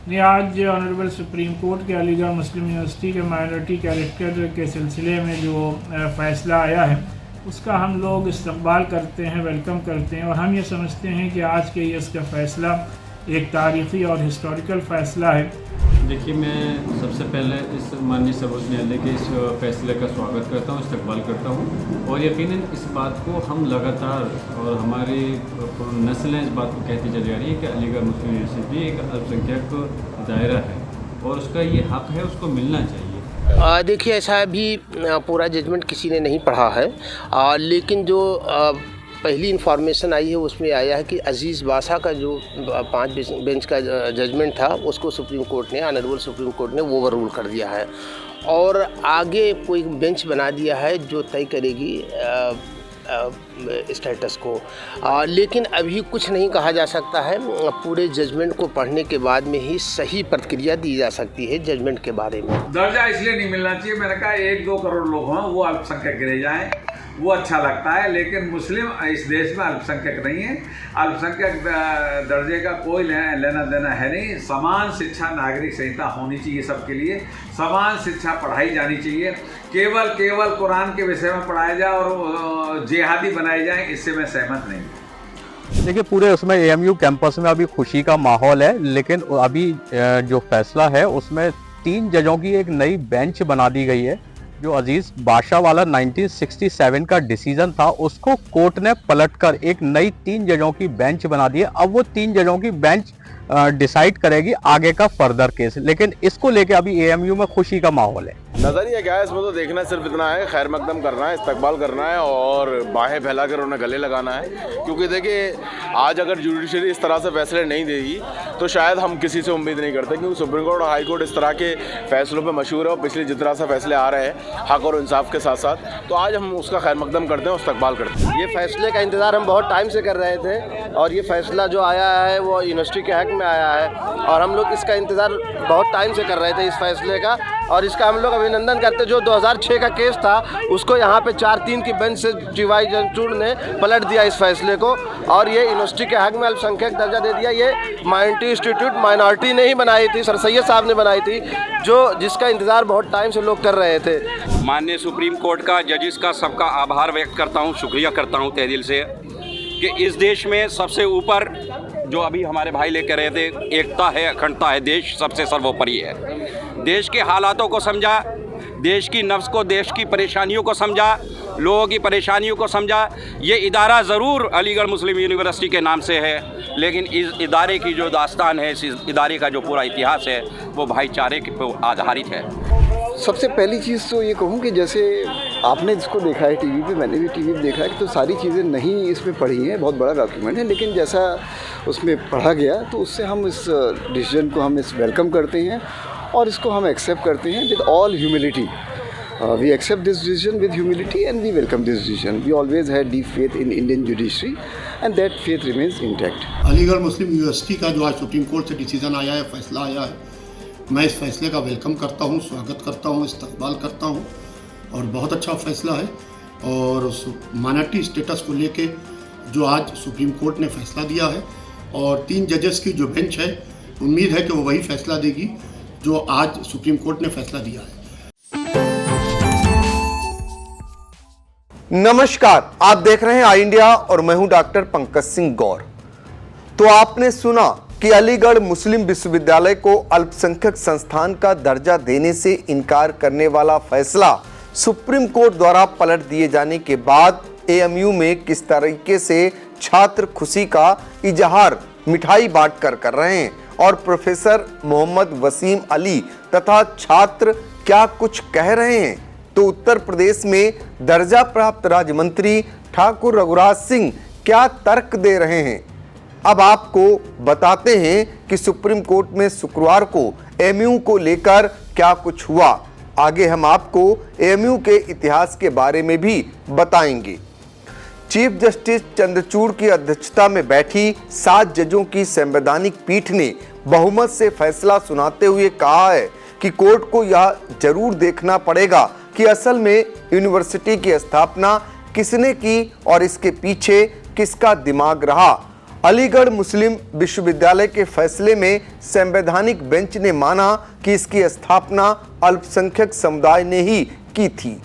ने आज honourable supreme court के अलीगढ़ मुस्लिम यूनिवर्सिटी के माइनॉरिटी कैरेक्टर के सिलसिले में जो फ़ैसला आया है उसका हम लोग इस्तकबाल करते हैं, वेलकम करते हैं और हम ये समझते हैं कि आज के ये इसका फ़ैसला एक तारीख़ी और हिस्टोरिकल फ़ैसला है। देखिए, मैं सबसे पहले इस माननीय सर्वोच्च न्यायालय के इस फैसले का स्वागत करता हूँ, इस्तकबाल करता हूँ और यकीनन इस बात को हम लगातार और हमारी नस्लें इस बात को कहती चली जा रही है कि अलीगढ़ मुस्लिम यूनिवर्सिटी एक अल्पसंख्यक दायरा है और उसका ये हक़ है, उसको मिलना चाहिए। देखिए, ऐसा अभी पूरा जजमेंट किसी ने नहीं पढ़ा है, लेकिन जो पहली इन्फॉर्मेशन आई है उसमें आया है कि अजीज़ बासा का जो 5 बेंच का जजमेंट था उसको सुप्रीम कोर्ट ने, ऑनरेबल सुप्रीम कोर्ट ने ओवर रूल कर दिया है और आगे कोई बेंच बना दिया है जो तय करेगी स्टेटस को। लेकिन अभी कुछ नहीं कहा जा सकता है, पूरे जजमेंट को पढ़ने के बाद में ही सही प्रतिक्रिया दी जा सकती है जजमेंट के बारे में। दर्जा इसलिए नहीं मिलना चाहिए, मैंने कहा 1-2 करोड़ लोग हों वो अल्पसंख्यक गिने जाएं, वो अच्छा लगता है, लेकिन मुस्लिम इस देश में अल्पसंख्यक नहीं है। अल्पसंख्यक दर्जे का कोई लेना देना है नहीं। समान शिक्षा नागरिक संहिता होनी चाहिए सबके लिए, समान शिक्षा पढ़ाई जानी चाहिए। केवल कुरान के विषय में पढ़ाया जाए और जिहादी बनाए जाए, इससे मैं सहमत नहीं। देखिए, पूरे उसमें एएमयू कैंपस में अभी खुशी का माहौल है, लेकिन अभी जो फैसला है उसमें 3 जजों की एक नई बेंच बना दी गई है। जो अजीज बादशाह वाला 1967 का डिसीजन था उसको कोर्ट ने पलटकर एक नई 3 जजों की बेंच बना दी है। अब वो 3 जजों की बेंच डिसाइड करेगी आगे का फर्दर केस, लेकिन इसको लेके अभी एएमयू में खुशी का माहौल है। नज़रिया क्या है इसमें तो देखना सिर्फ इतना है, खैर मकदम करना है, इस्तकबाल करना है और बाहें फैलाकर उन्हें गले लगाना है। क्योंकि देखिए, आज अगर जुडिशरी इस तरह से फैसले नहीं देगी तो शायद हम किसी से उम्मीद नहीं करते, क्योंकि सुप्रीम कोर्ट और हाई कोर्ट इस तरह के फैसलों पे मशहूर है और पिछले जितना सा फैसले आ रहे हैं हक और इंसाफ के साथ साथ, तो आज हम उसका खैर मकदम करते हैं और इस्तकबाल करते हैं। ये फैसले का इंतज़ार हम बहुत टाइम से कर रहे थे और ये फैसला जो आया है वो यूनिवर्सिटी के हक में आया है और हम लोग इसका इंतज़ार बहुत टाइम से कर रहे थे इस फैसले का, और इसका हम लोग अभिनंदन करते। जो 2006 का केस था उसको यहाँ पे 4-3 की बेंच से जीवाई चंद्रचूड़ ने पलट दिया इस फैसले को और ये यूनिवर्सिटी के हक में अल्पसंख्यक दर्जा दे दिया। ये माइनॉरिटी इंस्टीट्यूट माइनॉरिटी ने ही बनाई थी, सर सैयद साहब ने बनाई थी, जिसका इंतज़ार बहुत टाइम से लोग कर रहे थे। माननीय सुप्रीम कोर्ट का, जजिस का, सबका आभार व्यक्त करता हूँ, शुक्रिया करता हूँ तहे दिल से कि इस देश में सबसे ऊपर जो अभी हमारे भाई लेकर रहे थे, एकता है, अखंडता है, देश सबसे सर्वोपरि है। देश के हालातों को समझा, देश की नफ्स को, देश की परेशानियों को समझा, लोगों की परेशानियों को समझा। ये इदारा ज़रूर अलीगढ़ मुस्लिम यूनिवर्सिटी के नाम से है, लेकिन इस इदारे की जो दास्तान है, इस इदारे का जो पूरा इतिहास है वो भाईचारे पर आधारित है। सबसे पहली चीज़ तो ये कहूँ कि जैसे आपने इसको देखा है टीवी पे, मैंने भी टीवी पे देखा है कि तो सारी चीज़ें नहीं इसमें पढ़ी हैं, बहुत बड़ा डॉक्यूमेंट है, लेकिन जैसा उसमें पढ़ा गया तो उससे हम इस डिसीजन को हम इस वेलकम करते हैं और इसको हम एक्सेप्ट करते हैं with all humility. We accept this decision with humility and we welcome this decision. We always had deep faith in Indian judiciary and that faith remains intact. Aligarh Muslim university का जो आज सुप्रीम कोर्ट से decision आया है, फैसला आया है, मैं इस फैसले का वेलकम करता हूँ, स्वागत करता हूँ, इस्तकबाल करता हूँ और बहुत अच्छा फैसला है। और माइनॉरिटी स्टेटस को लेके जो आज सुप्रीम कोर्ट ने फैसला दिया है और 3 जजेस की जो बेंच है, उम्मीद है कि वो वही फैसला देगी जो आज सुप्रीम कोर्ट ने फैसला दिया है। नमस्कार, आप देख रहे हैं आई इंडिया और मैं हूं डॉक्टर पंकज सिंह गौर। तो आपने सुना कि अलीगढ़ मुस्लिम विश्वविद्यालय को अल्पसंख्यक संस्थान का दर्जा देने से इनकार करने वाला फैसला सुप्रीम कोर्ट द्वारा पलट दिए जाने के बाद एएमयू में किस तरीके से छात्र खुशी का इजहार मिठाई बांटकर कर रहे हैं और प्रोफेसर मोहम्मद वसीम अली तथा छात्र क्या कुछ कह रहे हैं। तो उत्तर प्रदेश में दर्जा प्राप्त राज्य मंत्री ठाकुर रघुराज सिंह क्या तर्क दे रहे हैं, अब आपको बताते हैं कि सुप्रीम कोर्ट में शुक्रवार को एएमयू को लेकर क्या कुछ हुआ। आगे हम आपको एएमयू के इतिहास के बारे में भी बताएंगे। चीफ जस्टिस चंद्रचूड़ की अध्यक्षता में बैठी 7 जजों की संवैधानिक पीठ ने बहुमत से फैसला सुनाते हुए कहा है कि कोर्ट को यह जरूर देखना पड़ेगा कि असल में यूनिवर्सिटी की स्थापना किसने की और इसके पीछे किसका दिमाग रहा अलीगढ़ मुस्लिम विश्वविद्यालय के फैसले में संवैधानिक बेंच ने माना कि इसकी स्थापना अल्पसंख्यक समुदाय ने ही की थी,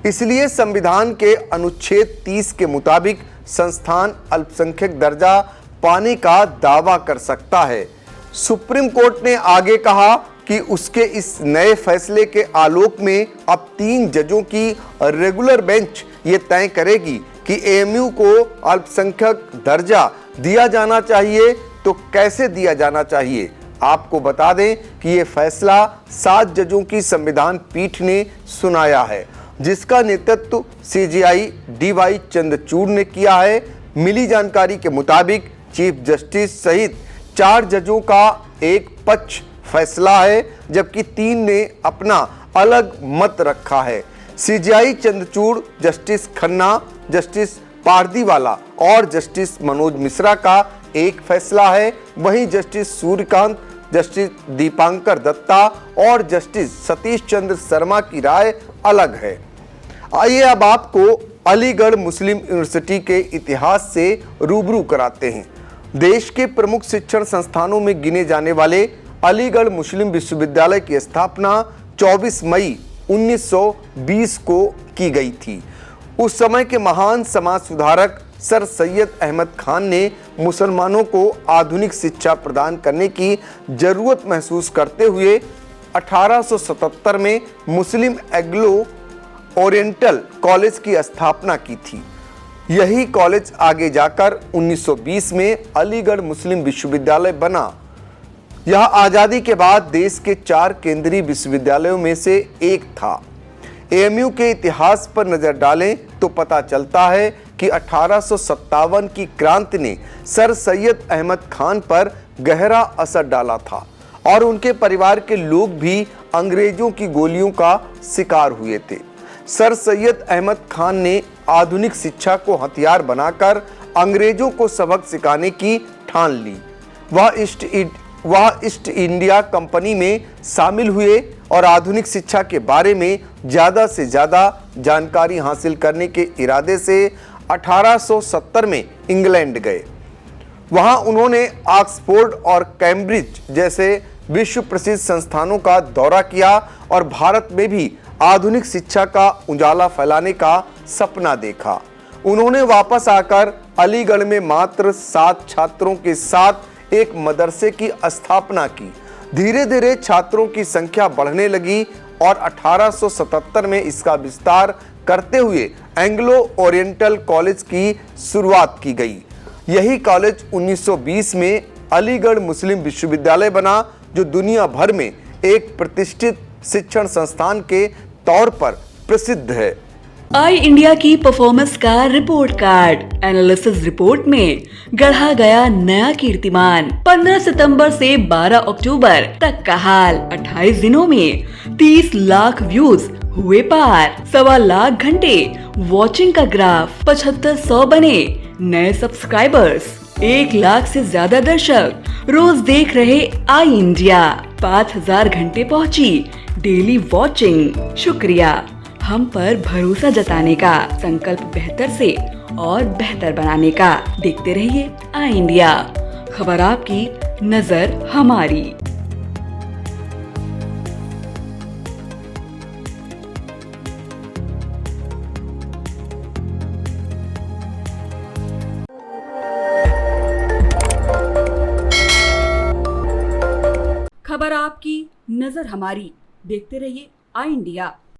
इसलिए संविधान के अनुच्छेद 30 के मुताबिक संस्थान अल्पसंख्यक दर्जा पाने का दावा कर सकता है। सुप्रीम कोर्ट ने आगे कहा कि उसके इस नए फैसले के आलोक में अब 3 जजों की रेगुलर बेंच ये तय करेगी कि एएमयू को अल्पसंख्यक दर्जा दिया जाना चाहिए तो कैसे दिया जाना चाहिए। आपको बता दें कि ये फैसला 7 जजों की संविधान पीठ ने सुनाया है, जिसका नेतृत्व सीजेआई डीवाई चंद्रचूड़ ने किया है। मिली जानकारी के मुताबिक चीफ जस्टिस सहित 4 जजों का एक पक्ष फैसला है, जबकि 3 ने अपना अलग मत रखा है। CJI Chandrachud, justice Khanna, justice Pardiwala और जस्टिस मनोज मिश्रा का एक फैसला है। वहीं जस्टिस सूर्यकांत, जस्टिस दीपांकर दत्ता और जस्टिस सतीश चंद्र शर्मा की राय अलग है। आइए अब आपको अलीगढ़ मुस्लिम यूनिवर्सिटी के इतिहास से रूबरू कराते हैं। देश के प्रमुख शिक्षण संस्थानों में गिने जाने वाले अलीगढ़ मुस्लिम विश्वविद्यालय की स्थापना 24 मई 1920 को की गई थी। उस समय के महान समाज सुधारक सर सैयद अहमद खान ने मुसलमानों को आधुनिक शिक्षा प्रदान करने की जरूरत महसूस करते हुए 1877 में मुस्लिम एंग्लो ओरिएंटल कॉलेज की स्थापना की थी। यही कॉलेज आगे जाकर 1920 में अलीगढ़ मुस्लिम विश्वविद्यालय बना। यह आज़ादी के बाद देश के 4 केंद्रीय विश्वविद्यालयों में से एक था। एएमयू के इतिहास पर नजर डालें तो पता चलता है कि 1857 की क्रांति ने सर सैयद अहमद खान पर गहरा असर डाला था और उनके परिवार के लोग भी अंग्रेजों की गोलियों का शिकार हुए थे। सर सैयद अहमद खान ने आधुनिक शिक्षा को हथियार बनाकर अंग्रेजों को सबक सिखाने की ठान ली। वह ईस्ट इंडिया कंपनी में शामिल हुए और आधुनिक शिक्षा के बारे में ज़्यादा से ज़्यादा जानकारी हासिल करने के इरादे से 1870 में इंग्लैंड गए। वहां उन्होंने ऑक्सफोर्ड और कैम्ब्रिज जैसे विश्व प्रसिद्ध संस्थानों का दौरा किया और भारत में भी आधुनिक शिक्षा का उजाला फैलाने का सपना देखा। उन्होंने वापस आकर अलीगढ़ में मात्र 7 छात्रों के साथ एक मदरसे की स्थापना की। धीरे धीरे छात्रों की संख्या बढ़ने लगी और 1877 में इसका विस्तार करते हुए एंग्लो ओरिएंटल कॉलेज की शुरुआत की गई। यही कॉलेज 1920 में अलीगढ़ मुस्लिम विश्वविद्यालय बना, जो दुनिया भर में एक प्रतिष्ठित शिक्षण संस्थान के तौर पर प्रसिद्ध है। आई इंडिया की परफॉर्मेंस का रिपोर्ट कार्ड एनालिसिस रिपोर्ट में गढ़ा गया नया कीर्तिमान। 15 सितंबर से 12 अक्टूबर तक का हाल। 28 दिनों में 30 लाख व्यूज हुए पार। 1.25 लाख घंटे वॉचिंग का ग्राफ। 7500 बने नए सब्सक्राइबर्स। 1 लाख से ज्यादा दर्शक रोज देख रहे आई इंडिया। 5000 घंटे पहुंची डेली वॉचिंग। शुक्रिया हम पर भरोसा जताने का, संकल्प बेहतर से और बेहतर बनाने का। देखते रहिए आई इंडिया, खबर आपकी, नजर हमारी। खबर आपकी, नजर हमारी। देखते रहिए आई इंडिया।